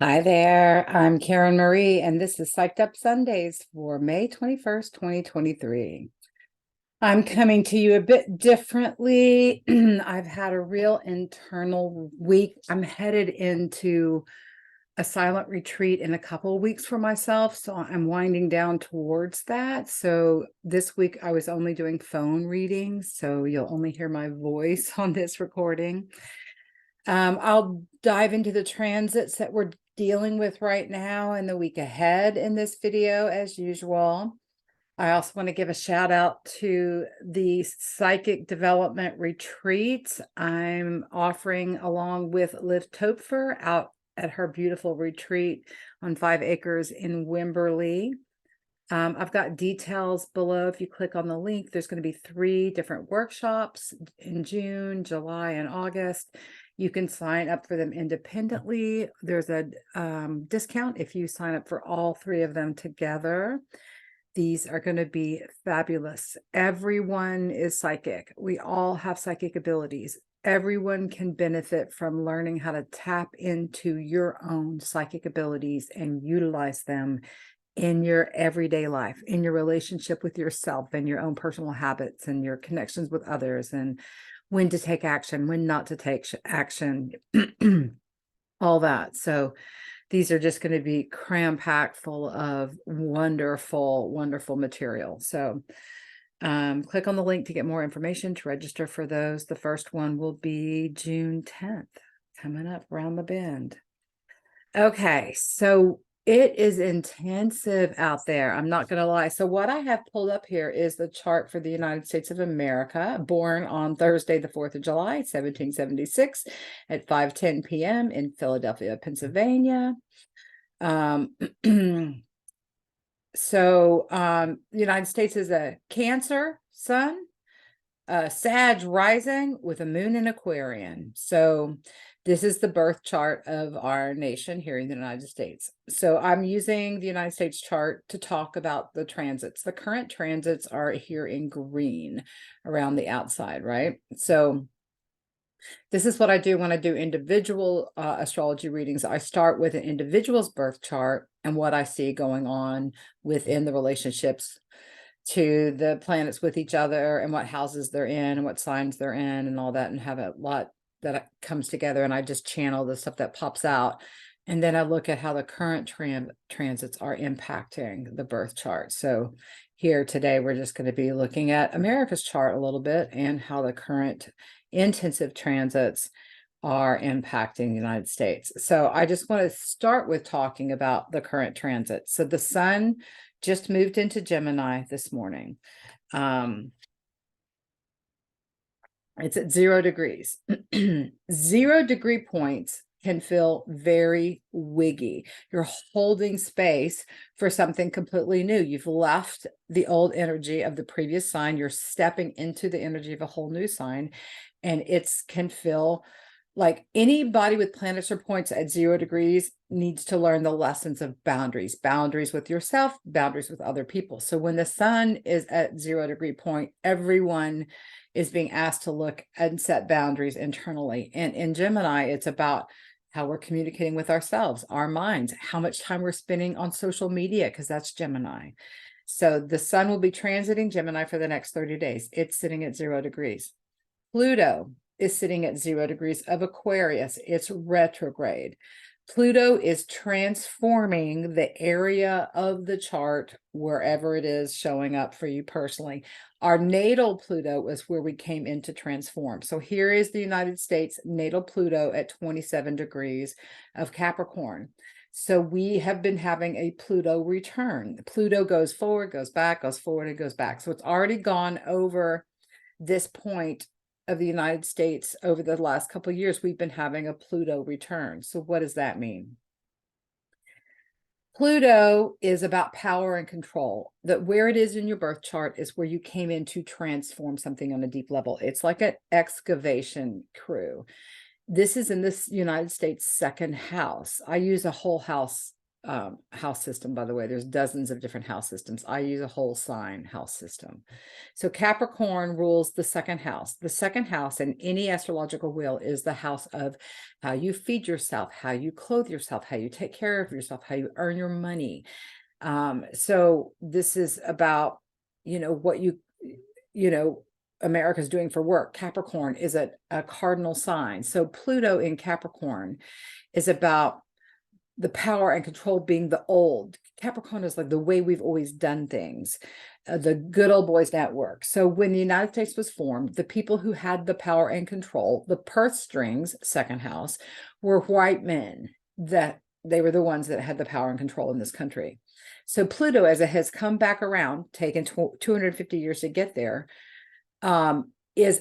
Hi there, I'm Karen Marie, and this is Psyched Up Sundays for May 21st, 2023. I'm coming to you a bit differently. I've had a real internal week. I'm headed into a silent retreat in a couple of weeks for myself, so I'm winding down towards that. So this week I was only doing phone readings, so you'll only hear my voice on this recording. I'll dive into the transits that we're dealing with right now and the week ahead in this video as usual. I also want to give a shout out to the Psychic Development Retreat I'm offering along with Liv Topfer out at her beautiful retreat on 5 acres in Wimberley. I've got details below. If you click on the link, there's going to be 3 different workshops in June, July, and August. You can sign up for them independently. There's a discount if you sign up for all 3 of them together. These are going to be fabulous. Everyone is psychic. We all have psychic abilities. Everyone can benefit from learning how to tap into your own psychic abilities and utilize them in your everyday life, in your relationship with yourself and your own personal habits and your connections with others, and when to take action, when not to take action, all that. So these are just going to be cram-packed full of wonderful, wonderful material. So click on the link to get more information to register for those. The first one will be June 10th, coming up around the bend. Okay, so it is intensive out there. I'm not going to lie. So what I have pulled up here is the chart for the United States of America, born on Thursday, the 4th of July, 1776 at 5:10 p.m. in Philadelphia, Pennsylvania. The United States is a Cancer sun, Sag rising with a moon in Aquarian. So this is the birth chart of our nation here in the United States. So I'm using the United States chart to talk about the transits. The current transits are here in green around the outside, right? So this is what I do when I do individual astrology readings. I start with an individual's birth chart and what I see going on within the relationships to the planets with each other and what houses they're in and what signs they're in and all that, and have a lot that comes together, and I just channel the stuff that pops out. And then I look at how the current transits are impacting the birth chart. So here today, we're just going to be looking at America's chart a little bit and how the current intensive transits are impacting the United States. So I just want to start with talking about the current transit. So the sun just moved into Gemini this morning. It's at 0 degrees. 0 degree points can feel very wiggy. You're holding space for something completely new. You've left the old energy of the previous sign. You're stepping into the energy of a whole new sign, and it can feel like anybody with planets or points at 0 degrees needs to learn the lessons of boundaries with yourself, boundaries with other people. So when the sun is at 0 degree point, everyone is being asked to look and set boundaries internally. And in Gemini, it's about how we're communicating with ourselves, our minds, how much time we're spending on social media, because that's Gemini. So the sun will be transiting Gemini for the next 30 days. It's sitting at 0 degrees. Pluto is sitting at 0 degrees of Aquarius. It's retrograde. Pluto is transforming the area of the chart wherever it is showing up for you personally. Our natal Pluto is where we came in to transform. So here is the United States natal Pluto at 27 degrees of Capricorn. So we have been having a Pluto return. Pluto goes forward, goes back, goes forward, and goes back. So it's already gone over this point of the United States over the last couple of years. We've been having a Pluto return. So what does that mean? Pluto is about power and control. That where it is in your birth chart is where you came in to transform something on a deep level. It's like an excavation crew. This is in this United States second house. I use a whole house house system, by the way. There's dozens of different house systems. I use a whole sign house system. So Capricorn rules the second house. The second house in any astrological wheel is the house of how you feed yourself, how you clothe yourself, how you take care of yourself, how you earn your money. So this is about, what America's doing for work. Capricorn is a cardinal sign. So Pluto in Capricorn is about the power and control being the old. Capricorn is like the way we've always done things, the good old boys network. So when the United States was formed, the people who had the power and control, the purse strings, second house, were white men. That they were the ones that had the power and control in this country. So Pluto, as it has come back around, taken 250 years to get there, is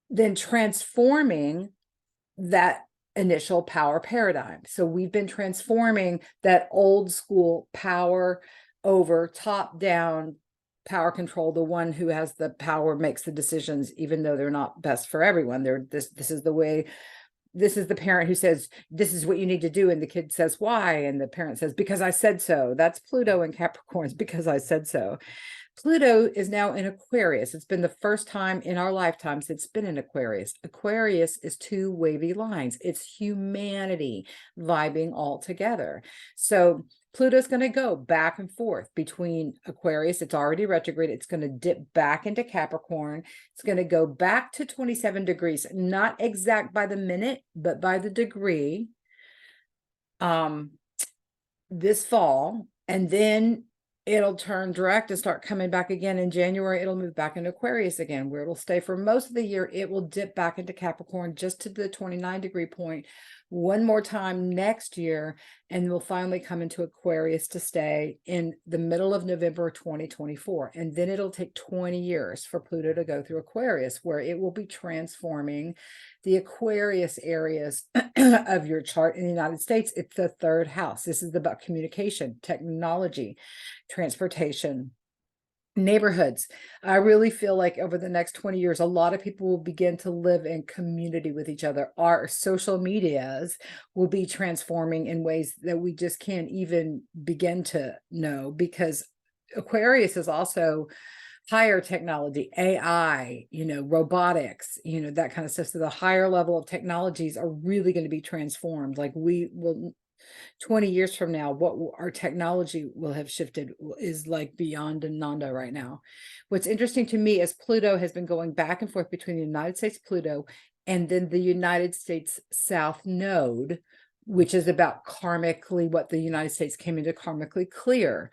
then transforming that initial power paradigm. So we've been transforming that old school power over top down power control. The one who has the power makes the decisions, even though they're not best for everyone. This is the way. This is the parent who says, this is what you need to do. And the kid says, why? And the parent says, because I said so. That's Pluto and Capricorns, because I said so. Pluto is now in Aquarius. It's been the first time in our lifetimes it's been in Aquarius. Aquarius is two wavy lines. It's humanity vibing all together. So Pluto's going to go back and forth between Aquarius. It's already retrograde. It's going to dip back into Capricorn. It's going to go back to 27 degrees, not exact by the minute, but by the degree, this fall. And then it'll turn direct and start coming back again in January. It'll move back into Aquarius again, where it'll stay for most of the year. It will dip back into Capricorn just to the 29-degree point one more time next year, and will finally come into Aquarius to stay in the middle of November 2024. And then it'll take 20 years for Pluto to go through Aquarius, where it will be transforming the Aquarius areas of your chart in the United States. It's the third house. This is about communication, technology, transportation, neighborhoods. I really feel like over the next 20 years, a lot of people will begin to live in community with each other. Our social medias will be transforming in ways that we just can't even begin to know, because Aquarius is also higher technology, AI, robotics, that kind of stuff. So the higher level of technologies are really going to be transformed. Like we will 20 years from now, what our technology will have shifted is like beyond Ananda right now. What's interesting to me is Pluto has been going back and forth between the United States Pluto and then the United States South Node, which is about karmically what the United States came into karmically clear.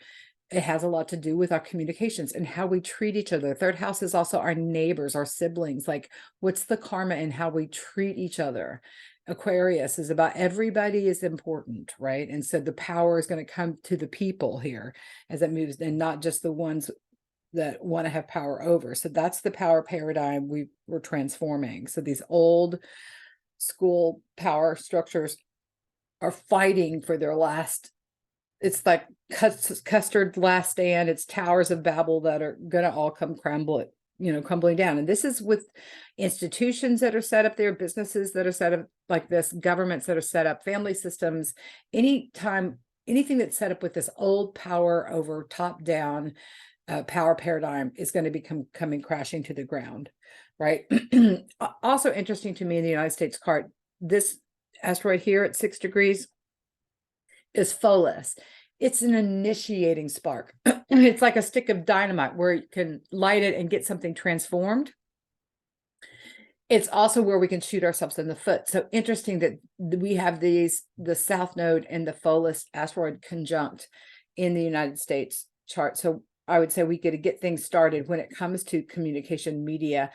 It has a lot to do with our communications and how we treat each other. Third house is also our neighbors, our siblings. Like, what's the karma in how we treat each other? Aquarius is about everybody is important, right? And so the power is going to come to the people here as it moves, and not just the ones that want to have power over. So that's the power paradigm we're transforming. So these old school power structures are fighting for their last, it's like custard last stand. It's towers of Babel that are going to all come crumbling down. And this is with institutions that are set up there, businesses that are set up like this, governments that are set up, family systems, anything that's set up with this old power over top down power paradigm is going to be coming crashing to the ground, right? Also interesting to me in the United States chart, this asteroid here at 6 degrees is Pholus. It's an initiating spark. It's like a stick of dynamite where you can light it and get something transformed. It's also where we can shoot ourselves in the foot. So interesting that we have the South Node and the Pholus asteroid conjunct in the United States chart. So I would say we get to get things started when it comes to communication, media,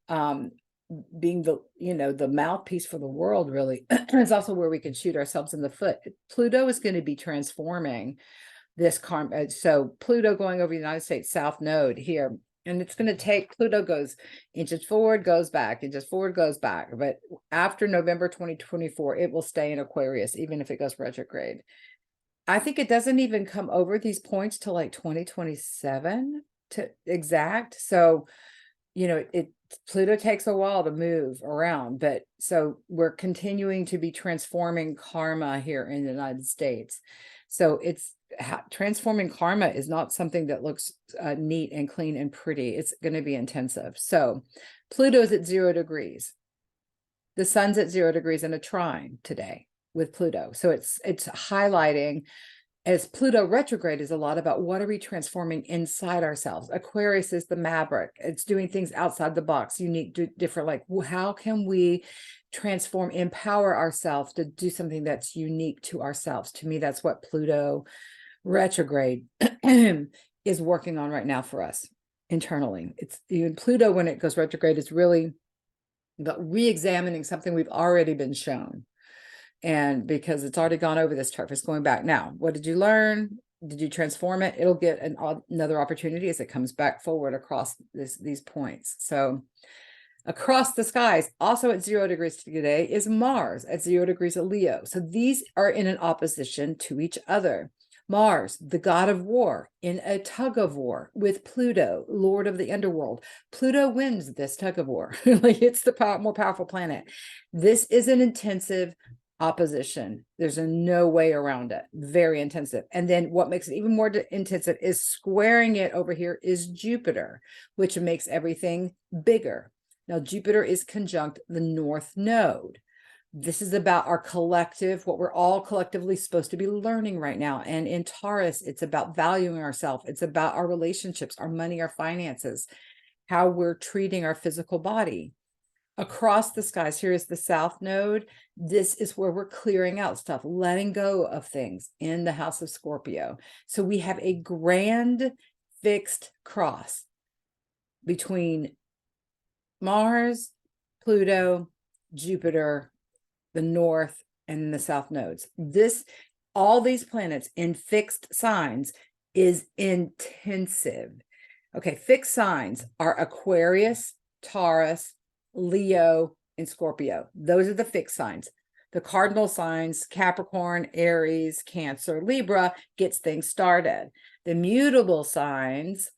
being the mouthpiece for the world, really. It's also where we can shoot ourselves in the foot. Pluto is going to be transforming this karma. So Pluto going over the United States South Node here, and it's going to take, Pluto goes inches forward, goes back, inches forward, goes back. But after November 2024, it will stay in Aquarius, even if it goes retrograde. I think it doesn't even come over these points till like 2027 to exact. So, Pluto takes a while to move around, but so we're continuing to be transforming karma here in the United States. So it's transforming karma is not something that looks neat and clean and pretty. It's going to be intensive. So Pluto is at 0 degrees. The sun's at 0 degrees in a trine today with Pluto. So it's highlighting, as Pluto retrograde is a lot about what are we transforming inside ourselves. Aquarius is the maverick. It's doing things outside the box, unique, different. Like, how can we transform, empower ourselves to do something that's unique to ourselves? To me, that's what Pluto retrograde is working on right now for us internally. It's even Pluto, when it goes retrograde, is really about re-examining something we've already been shown. And because it's already gone over this chart, it's going back now. What did you learn? Did you transform it? It'll get another opportunity as it comes back forward across these points. So across the skies, also at 0 degrees today, is Mars at 0 degrees of Leo. So these are in an opposition to each other. Mars, the god of war, in a tug of war with Pluto, lord of the underworld. Pluto wins this tug of war. Like, it's the more powerful planet. This is an intensive opposition. There's no way around it. Very intensive. And then what makes it even more intensive is squaring it over here is Jupiter, which makes everything bigger. Now, Jupiter is conjunct the North Node. This is about our collective, what we're all collectively supposed to be learning right now. And in Taurus, it's about valuing ourselves. It's about our relationships, our money, our finances, how we're treating our physical body. Across the skies, here is the South Node. This is where we're clearing out stuff, letting go of things in the house of Scorpio. So we have a grand fixed cross between Mars, Pluto, Jupiter, the North, and the South nodes. All these planets in fixed signs is intensive. Okay, fixed signs are Aquarius, Taurus, Leo, and Scorpio. Those are the fixed signs. The cardinal signs, Capricorn, Aries, Cancer, Libra, gets things started. The mutable signs,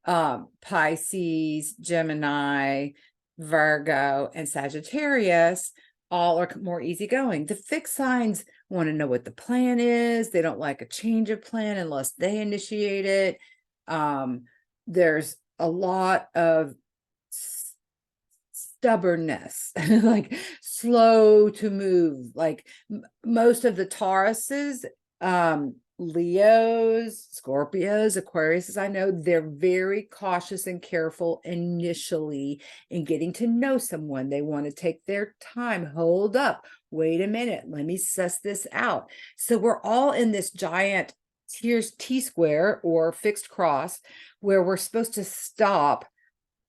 Pisces, Gemini, Virgo, and Sagittarius, all are more easygoing. The fixed signs want to know what the plan is. They don't like a change of plan unless they initiate it. There's a lot of stubbornness, like slow to move. Like most of the Tauruses, Leos, Scorpios, Aquariuses, I know they're very cautious and careful initially in getting to know someone. They want to take their time. Hold up. Wait a minute. Let me suss this out. So we're all in this giant T-square or fixed cross where we're supposed to stop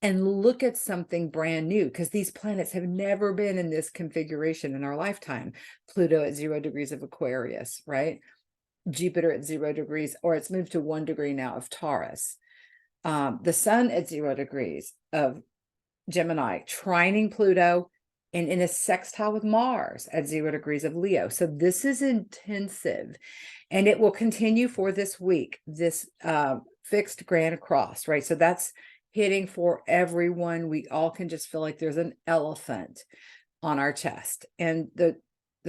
and look at something brand new, because these planets have never been in this configuration in our lifetime. Pluto at 0 degrees of Aquarius, right? Jupiter at 0 degrees, or it's moved to 1 degree now of Taurus. The sun at 0 degrees of Gemini, trining Pluto, and in a sextile with Mars at 0 degrees of Leo. So this is intensive, and it will continue for this week, this fixed grand cross, right? So that's hitting for everyone. We all can just feel like there's an elephant on our chest. And the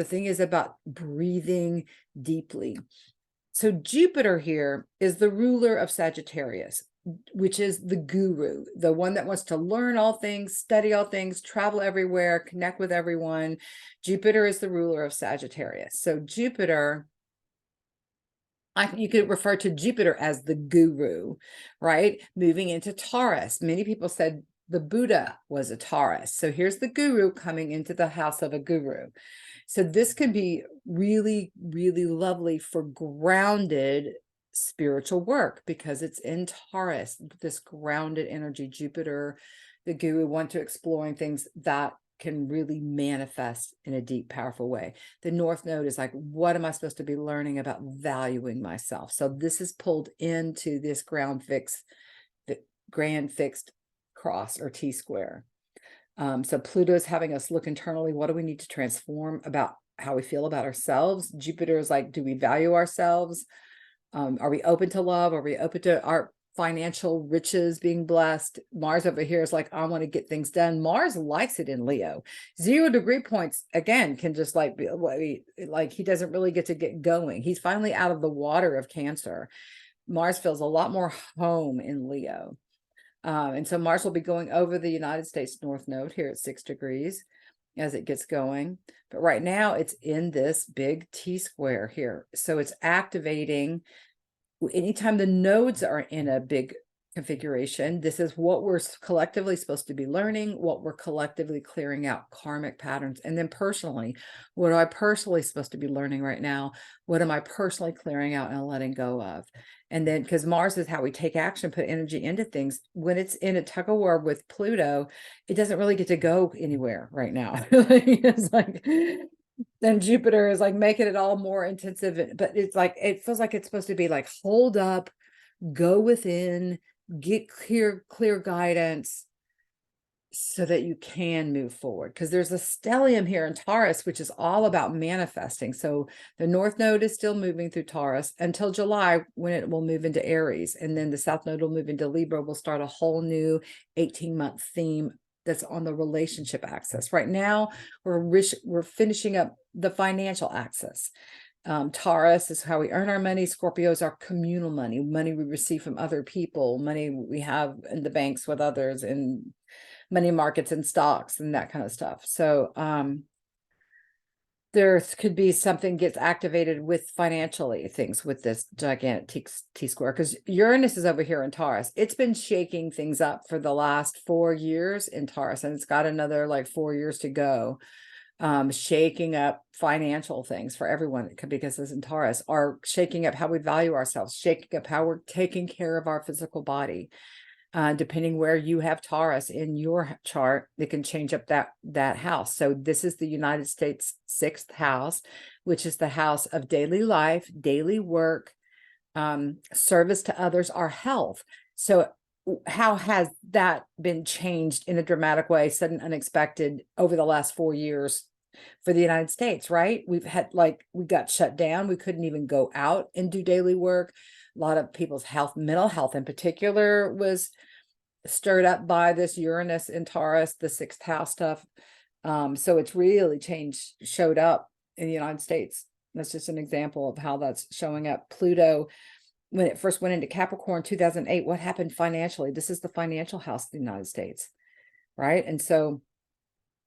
thing is about breathing deeply. So Jupiter here is the ruler of Sagittarius, which is the guru, the one that wants to learn all things, study all things, travel everywhere, connect with everyone. Jupiter is the ruler of Sagittarius. So Jupiter, you could refer to Jupiter as the guru, right? Moving into Taurus. Many people said the Buddha was a Taurus. So here's the guru coming into the house of a guru. So this can be really, really lovely for grounded spiritual work because it's in Taurus, this grounded energy. Jupiter, the guru, want to exploring things that can really manifest in a deep, powerful way. The North Node is like, what am I supposed to be learning about valuing myself? So this is pulled into this grand fixed cross or T-square. So Pluto is having us look internally. What do we need to transform about how we feel about ourselves? Jupiter is like, do we value ourselves? Are we open to love? Are we open to financial riches being blessed. Mars over here is like, I want to get things done. Mars likes it in Leo. 0 degree points, again, can just like be like he doesn't really get to get going. He's finally out of the water of Cancer. Mars feels a lot more home in Leo. And so Mars will be going over the United States North Node here at 6 degrees as it gets going. But right now it's in this big T square here. So it's activating anytime the nodes are in a big configuration. This is what we're collectively supposed to be learning, what we're collectively clearing out, karmic patterns. And then personally, what am I personally supposed to be learning right now? What am I personally clearing out and letting go of? And then, because Mars is how we take action, put energy into things. When it's in a tug of war with Pluto, it doesn't really get to go anywhere right now. It's like, then Jupiter is like making it all more intensive, but it's like, it feels like it's supposed to be like, hold up, go within, get clear guidance so that you can move forward. Because there's a stellium here in Taurus, which is all about manifesting. So the North Node is still moving through Taurus until July, when it will move into Aries. And then the South Node will move into Libra. We'll start a whole new 18-month theme that's on the relationship axis. Right now, we're finishing up the financial axis. Taurus is how we earn our money. Scorpio is our communal money we receive from other people, money we have in the banks with others, and money markets and stocks and that kind of stuff. So there could be something gets activated with financially things with this gigantic T square, because Uranus is over here in Taurus. It's been shaking things up for the last 4 years in Taurus, and it's got another like 4 years to go. Shaking up financial things for everyone, because this in Taurus, are shaking up how we value ourselves, shaking up how we're taking care of our physical body. Depending where you have Taurus in your chart, it can change up that house. So this is the United States 6th house, which is the house of daily life, daily work, service to others, our health. So how has that been changed in a dramatic way, sudden, unexpected, over the last 4 years for the United States, right? We've had, like, we got shut down. We couldn't even go out and do daily work. A lot of people's health, mental health in particular, was stirred up by this Uranus in Taurus, the 6th house stuff. So it's really showed up in the United States. That's just an example of how that's showing up. Pluto, when it first went into Capricorn 2008, what happened financially? This is the financial house of the United States, right? And so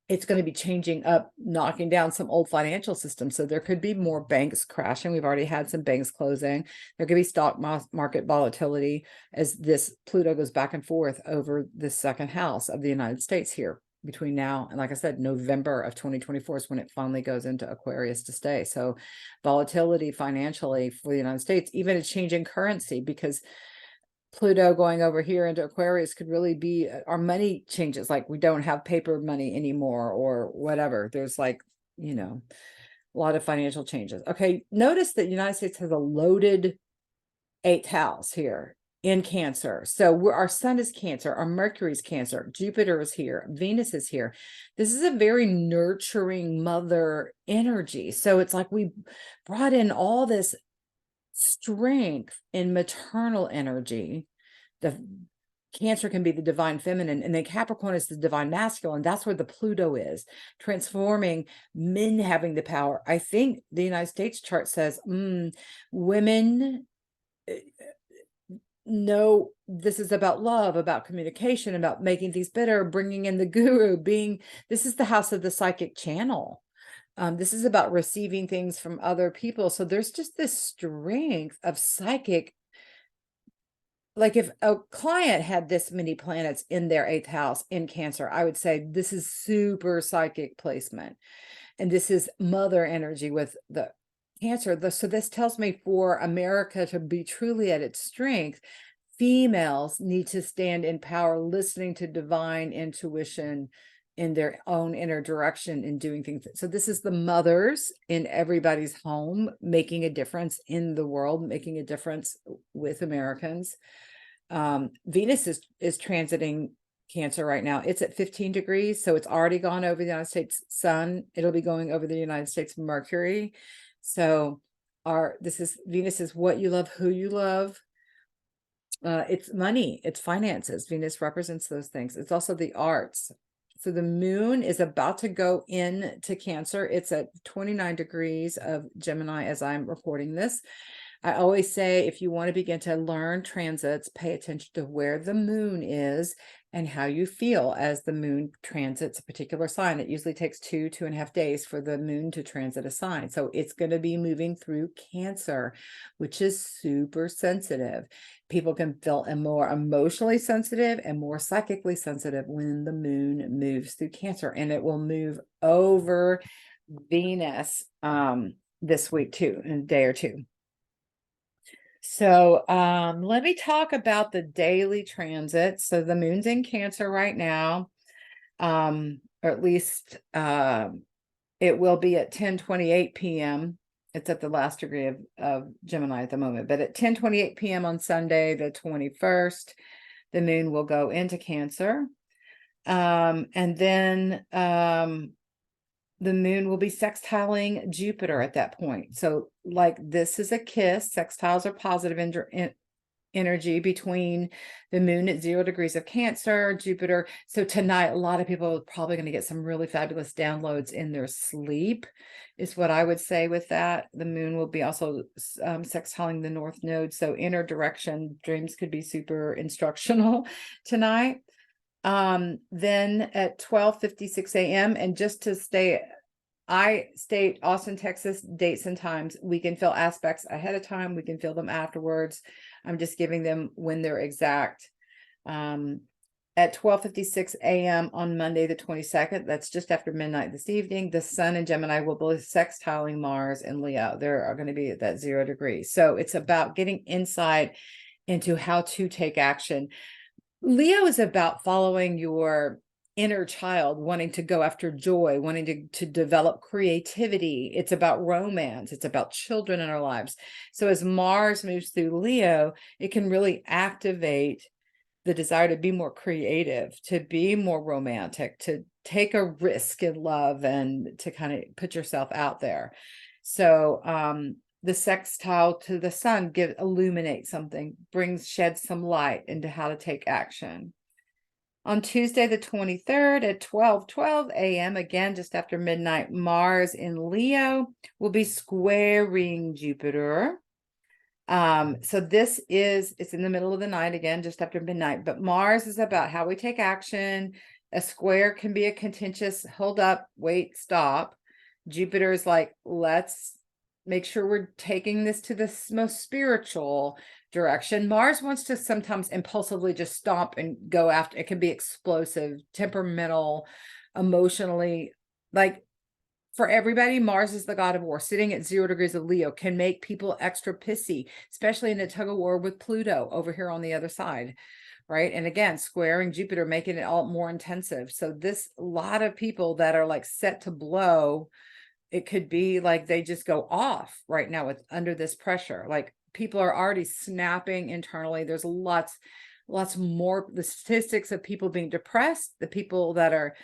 it's going to be changing up, knocking down some old financial systems. So there could be more banks crashing. We've already had some banks closing. There could be stock market volatility as this Pluto goes back and forth over the 2nd house of the United States here between now and, like I said, November of 2024 is when it finally goes into Aquarius to stay. So volatility financially for the United States, even a change in currency, because Pluto going over here into Aquarius could really be our money changes. Like, we don't have paper money anymore or whatever. There's, like, a lot of financial changes. Okay. Notice that United States has a loaded 8th house here in Cancer. So our sun is Cancer, our Mercury's Cancer, Jupiter is here, Venus is here. This is a very nurturing mother energy. So it's like we brought in all this strength in maternal energy. The Cancer can be the divine feminine, and then Capricorn is the divine masculine. That's where the Pluto is, transforming men having the power. I think the United States chart says women know this is about love, about communication, about making things better, bringing in the guru, this is the house of the psychic channel. This is about receiving things from other people. So there's just this strength of psychic. Like, if a client had this many planets in their 8th house in Cancer, I would say this is super psychic placement. And this is mother energy with the Cancer. So this tells me, for America to be truly at its strength, females need to stand in power, listening to divine intuition in their own inner direction in doing things. So this is the mothers in everybody's home, making a difference in the world, making a difference with Americans. Venus is transiting Cancer right now. It's at 15 degrees. So it's already gone over the United States sun. It'll be going over the United States Mercury. So Venus is what you love, who you love. It's money, it's finances. Venus represents those things. It's also the arts. So the moon is about to go into Cancer. It's at 29 degrees of Gemini as I'm recording this. I always say, if you want to begin to learn transits, pay attention to where the moon is and how you feel as the moon transits a particular sign. It usually takes 2.5 days for the moon to transit a sign. So it's going to be moving through Cancer, which is super sensitive. People can feel more emotionally sensitive and more psychically sensitive when the moon moves through Cancer, and it will move over Venus this week too, in a day or two. So let me talk about the daily transit. So the moon's in Cancer right now, or at least it will be at 10:28 p.m. It's at the last degree of Gemini at the moment, but at 10:28 p.m. on Sunday, the 21st, the moon will go into Cancer. And then the moon will be sextiling Jupiter at that point. So like this is a kiss. Sextiles are positive energy between the moon at 0 degrees of Cancer, Jupiter. So tonight, a lot of people are probably going to get some really fabulous downloads in their sleep, is what I would say with that. The moon will be also sextiling the North Node. So inner direction dreams could be super instructional tonight. Then at 12:56 a.m. and just to I state Austin, Texas dates and times. We can feel aspects ahead of time. We can feel them afterwards. I'm just giving them when they're exact. At 12:56 a.m. on Monday, the 22nd, that's just after midnight this evening, the sun and Gemini will be sextiling Mars and Leo. They're going to be at that 0 degree. So it's about getting insight into how to take action. Leo is about following your inner child, wanting to go after joy, wanting to develop creativity. It's about romance. It's about children in our lives. So as Mars moves through Leo, it can really activate the desire to be more creative, to be more romantic, to take a risk in love and to kind of put yourself out there. So, the sextile to the sun illuminates something, sheds some light into how to take action. On Tuesday, the 23rd at 12:12 a.m., again, just after midnight, Mars in Leo will be squaring Jupiter. So it's in the middle of the night, again, just after midnight, but Mars is about how we take action. A square can be a contentious, hold up, wait, stop. Jupiter is like, let's make sure we're taking this to the most spiritual direction. Mars wants to sometimes impulsively just stomp and go after. It can be explosive, temperamental, emotionally. Like for everybody, Mars is the god of war. Sitting at 0 degrees of Leo can make people extra pissy, especially in a tug of war with Pluto over here on the other side. Right. And again, squaring Jupiter, making it all more intensive. So a lot of people that are like set to blow, it could be like they just go off right now under this pressure. Like people are already snapping internally. There's lots more. The statistics of people being depressed, the people that are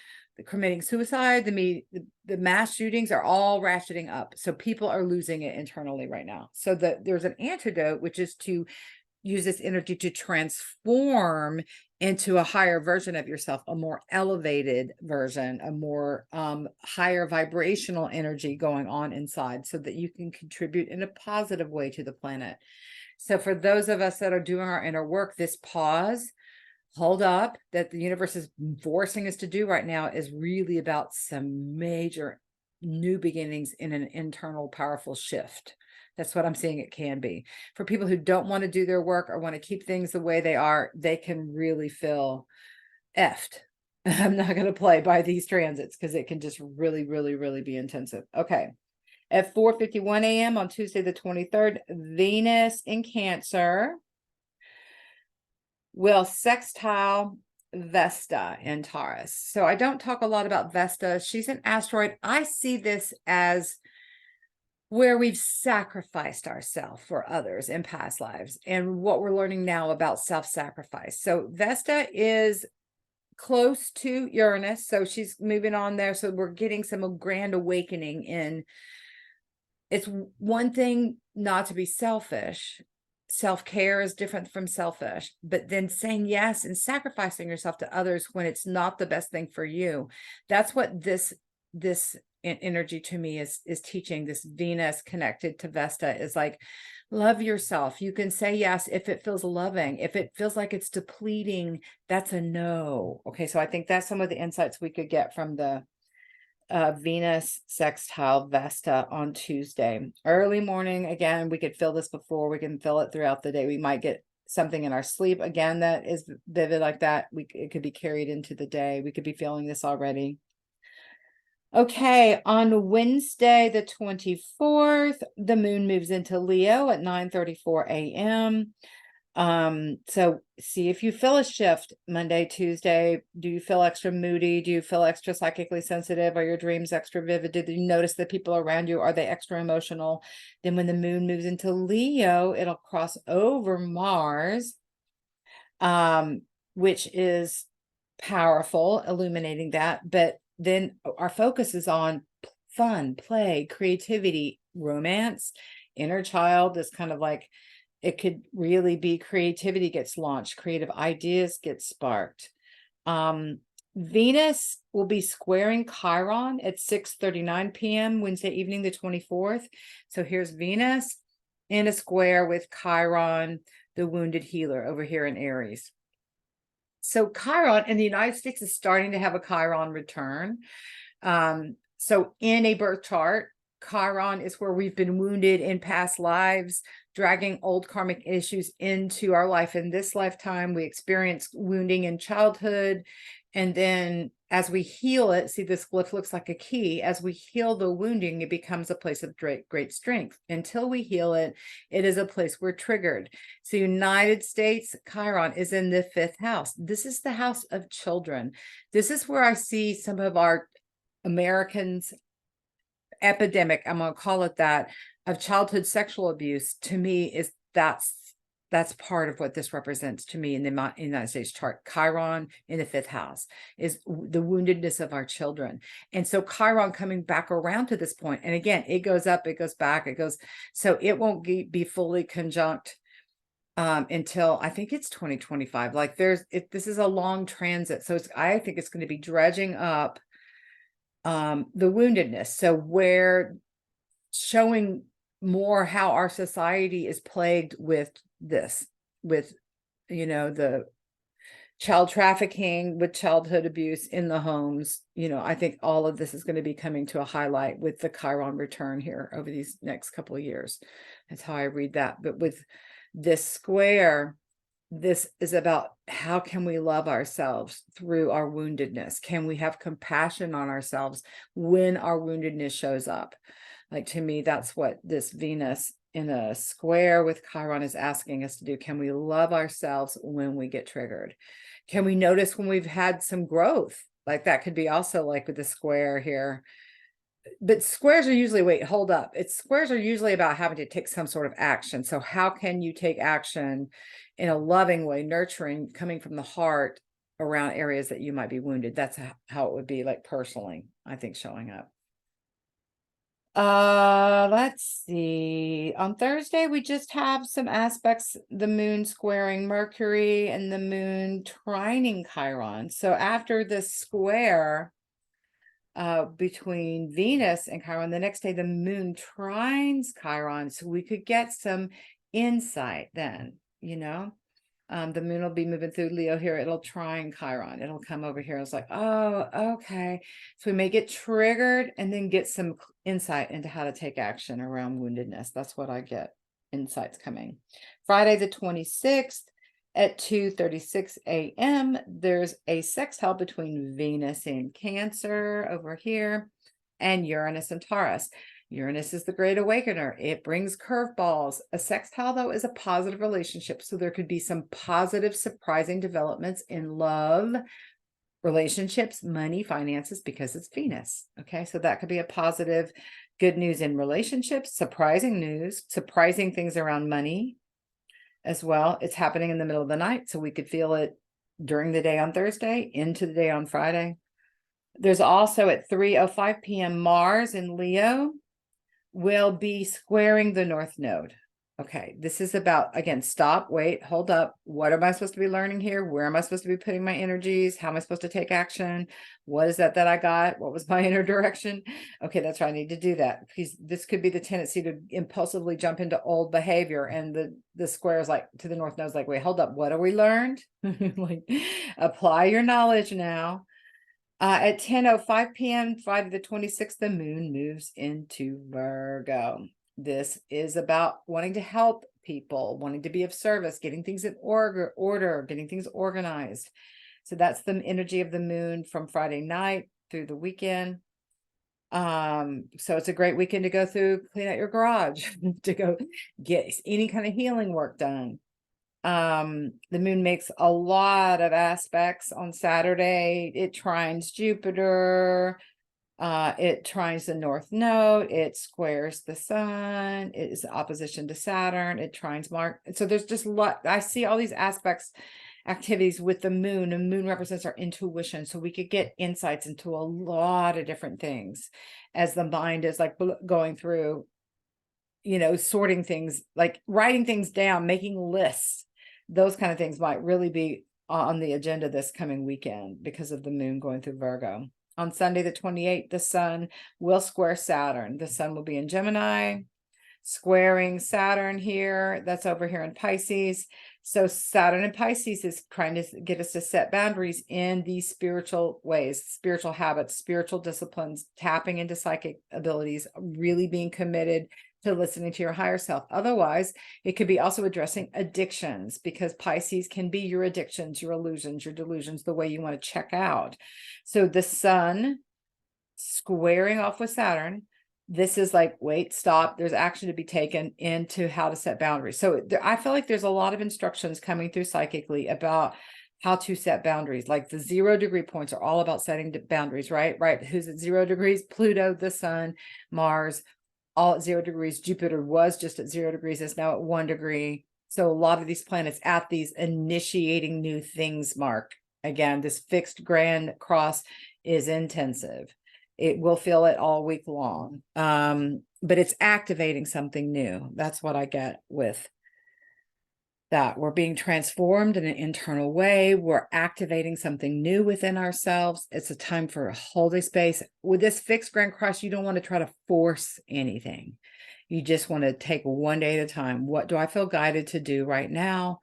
committing suicide, the mass shootings are all ratcheting up. So people are losing it internally right now. So there's an antidote, which is to use this energy to transform into a higher version of yourself, a more elevated version, a more higher vibrational energy going on inside so that you can contribute in a positive way to the planet. So for those of us that are doing our inner work, this pause, hold up, that the universe is forcing us to do right now is really about some major new beginnings in an internal powerful shift. That's what I'm seeing it can be. For people who don't want to do their work or want to keep things the way they are, they can really feel effed. I'm not going to play by these transits because it can just really, really, really be intensive. Okay. At 4:51 a.m. on Tuesday, the 23rd, Venus in Cancer will sextile Vesta in Taurus. So I don't talk a lot about Vesta. She's an asteroid. I see this as where we've sacrificed ourselves for others in past lives and what we're learning now about self-sacrifice. So Vesta is close to Uranus. So she's moving on there. So we're getting some grand awakening in. It's one thing not to be selfish self-care is different from selfish, but then saying yes and sacrificing yourself to others when it's not the best thing for you. That's what this energy to me is teaching. This Venus connected to Vesta is like, love yourself. You can say yes if it feels loving. If it feels like it's depleting, that's a no. Okay, so I think that's some of the insights we could get from the Venus sextile Vesta on Tuesday. Early morning, again, we could feel this before, we can feel it throughout the day. We might get something in our sleep, again, that is vivid like that. It could be carried into the day. We could be feeling this already. Okay, on Wednesday, the 24th, the moon moves into Leo at 9:34 a.m. So see if you feel a shift Monday, Tuesday. Do you feel extra moody? Do you feel extra psychically sensitive? Are your dreams extra vivid? Did you notice the people around you? Are they extra emotional? Then when the moon moves into Leo, it'll cross over Mars, which is powerful, illuminating that. But then our focus is on fun, play, creativity, romance, inner child is kind of like, it could really be creativity gets launched, creative ideas get sparked. Venus will be squaring Chiron at 6:39 p.m. Wednesday evening, the 24th. So here's Venus in a square with Chiron, the wounded healer, over here in Aries. So Chiron in the United States is starting to have a Chiron return. So in a birth chart, Chiron is where we've been wounded in past lives, dragging old karmic issues into our life in this lifetime. We experience wounding in childhood. And then as we heal it, see, this glyph looks like a key. As we heal the wounding, it becomes a place of great strength. Until we heal it, it is a place we're triggered. So United States, Chiron is in the 5th house. This is the house of children. This is where I see some of our Americans epidemic, I'm going to call it that, of childhood sexual abuse. To me, is that's part of what this represents to me in the United States chart. Chiron in the 5th house is the woundedness of our children. And so Chiron coming back around to this point, and again, it goes up, it goes back, it goes, so it won't be fully conjunct until I think it's 2025. Like this is a long transit. So I think it's going to be dredging up the woundedness. So we're showing more how our society is plagued with this, with, the child trafficking, with childhood abuse in the homes. I think all of this is going to be coming to a highlight with the Chiron return here over these next couple of years. That's how I read that. But with this square, this is about how can we love ourselves through our woundedness? Can we have compassion on ourselves when our woundedness shows up? Like, to me, that's what this Venus in a square with Chiron is asking us to do. Can we love ourselves when we get triggered? Can we notice when we've had some growth? Like that could be also like with the square here. But squares are usually, wait, hold up. Squares are usually about having to take some sort of action. So how can you take action in a loving way, nurturing, coming from the heart around areas that you might be wounded? That's how it would be, like, personally, I think, showing up. Let's see. On Thursday, we just have some aspects, the moon squaring Mercury and the moon trining Chiron. So after the square between Venus and Chiron, the next day the moon trines Chiron, so we could get some insight then. The moon will be moving through Leo here. It'll trine Chiron. It'll come over here. It's like, oh, okay. So we may get triggered and then get some insight into how to take action around woundedness. That's what I get, insights coming. Friday the 26th at 2:36 a.m. there's a sextile between Venus in Cancer over here and Uranus and Taurus. Uranus is the great awakener. It brings curveballs. A sextile, though, is a positive relationship. So there could be some positive, surprising developments in love, relationships, money, finances, because it's Venus. Okay, so that could be a positive, good news in relationships, surprising news, surprising things around money as well. It's happening in the middle of the night, so we could feel it during the day on Thursday, into the day on Friday. There's also at 3:05 p.m. Mars in Leo will be squaring the North Node. Okay, this is about, again, stop, wait, hold up. What am I supposed to be learning here? Where am I supposed to be putting my energies? How am I supposed to take action? What is that I got? What was my inner direction? Okay, that's right. I need to do that, because this could be the tendency to impulsively jump into old behavior. And the square is like to the north node, like, wait, hold up. What have we learned? Like, apply your knowledge now. At 10:05 p.m., Friday the 26th, the moon moves into Virgo. This is about wanting to help people, wanting to be of service, getting things in order, getting things organized. So that's the energy of the moon from Friday night through the weekend. So it's a great weekend to go through, clean out your garage, to go get any kind of healing work done. The moon makes a lot of aspects on Saturday. It trines Jupiter, it trines the north node, it squares the sun, it is opposition to Saturn, it trines Mars. So there's just a lot. I see all these aspects, activities with the moon, and moon represents our intuition. So we could get insights into a lot of different things as the mind is like going through, sorting things, like writing things down, making lists. Those kind of things might really be on the agenda this coming weekend because of the moon going through Virgo. On Sunday, the 28th, the sun will square Saturn. The sun will be in Gemini, squaring Saturn here. That's over here in Pisces. So Saturn in Pisces is trying to get us to set boundaries in these spiritual ways, spiritual habits, spiritual disciplines, tapping into psychic abilities, really being committed to listening to your higher self. Otherwise, it could be also addressing addictions, because Pisces can be your addictions, your illusions, your delusions, the way you want to check out. So the sun squaring off with Saturn, this is like, wait, stop. There's action to be taken into how to set boundaries. So I feel like there's a lot of instructions coming through psychically about how to set boundaries. Like the 0 degree points are all about setting boundaries, right? Right. Who's at 0 degrees? Pluto, the sun, Mars, all at 0 degrees. Jupiter was just at 0 degrees. It's now at 1 degree. So a lot of these planets at these initiating new things mark. Again, this fixed grand cross is intensive. It will feel it all week long. But it's activating something new. That's what I get with that. We're being transformed in an internal way. We're activating something new within ourselves. It's a time for a holding space. With this fixed grand cross, you don't want to try to force anything. You just want to take one day at a time. What do I feel guided to do right now?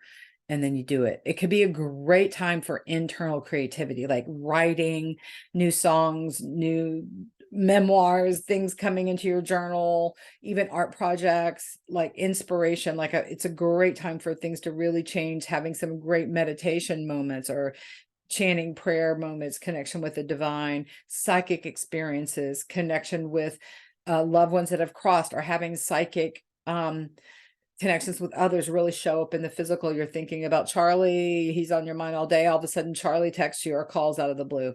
And then you do it. It could be a great time for internal creativity, like writing new songs, new memoirs, things coming into your journal, even art projects, like inspiration. It's a great time for things to really change, having some great meditation moments or chanting prayer moments, connection with the divine, psychic experiences, connection with loved ones that have crossed, or having psychic connections with others really show up in the physical. You're thinking about Charlie, he's on your mind all day. All of a sudden, Charlie texts you or calls out of the blue,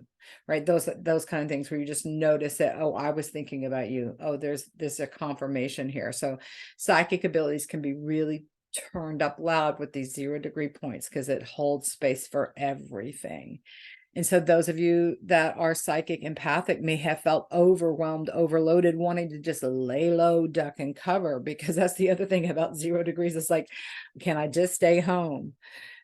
right? Those kind of things where you just notice that, oh, I was thinking about you. Oh, there's a confirmation here. So psychic abilities can be really turned up loud with these 0 degree points, because it holds space for everything. And so those of you that are psychic empathic may have felt overwhelmed, overloaded, wanting to just lay low, duck and cover, because that's the other thing about 0 degrees. It's like, can I just stay home?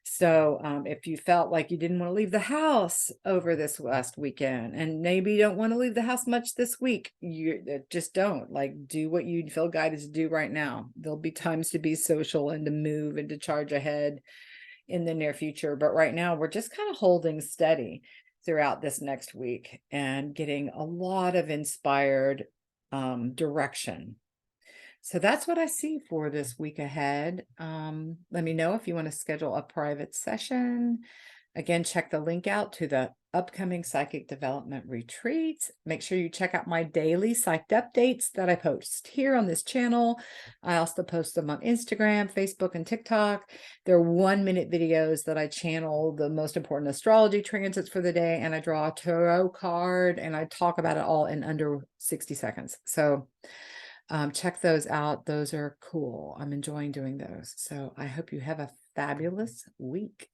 So if you felt like you didn't want to leave the house over this last weekend, and maybe you don't want to leave the house much this week, you just don't. Like, do what you feel guided to do right now. There'll be times to be social and to move and to charge ahead in the near future. But right now, we're just kind of holding steady throughout this next week and getting a lot of inspired direction. So that's what I see for this week ahead. Let me know if you want to schedule a private session. Again, check the link out to the upcoming psychic development retreats. Make sure you check out my daily Psyched-Up Dates that I post here on this channel. I also post them on Instagram, Facebook, and TikTok. They're 1-minute videos that I channel the most important astrology transits for the day, and I draw a tarot card, and I talk about it all in under 60 seconds. So check those out. Those are cool. I'm enjoying doing those. So I hope you have a fabulous week.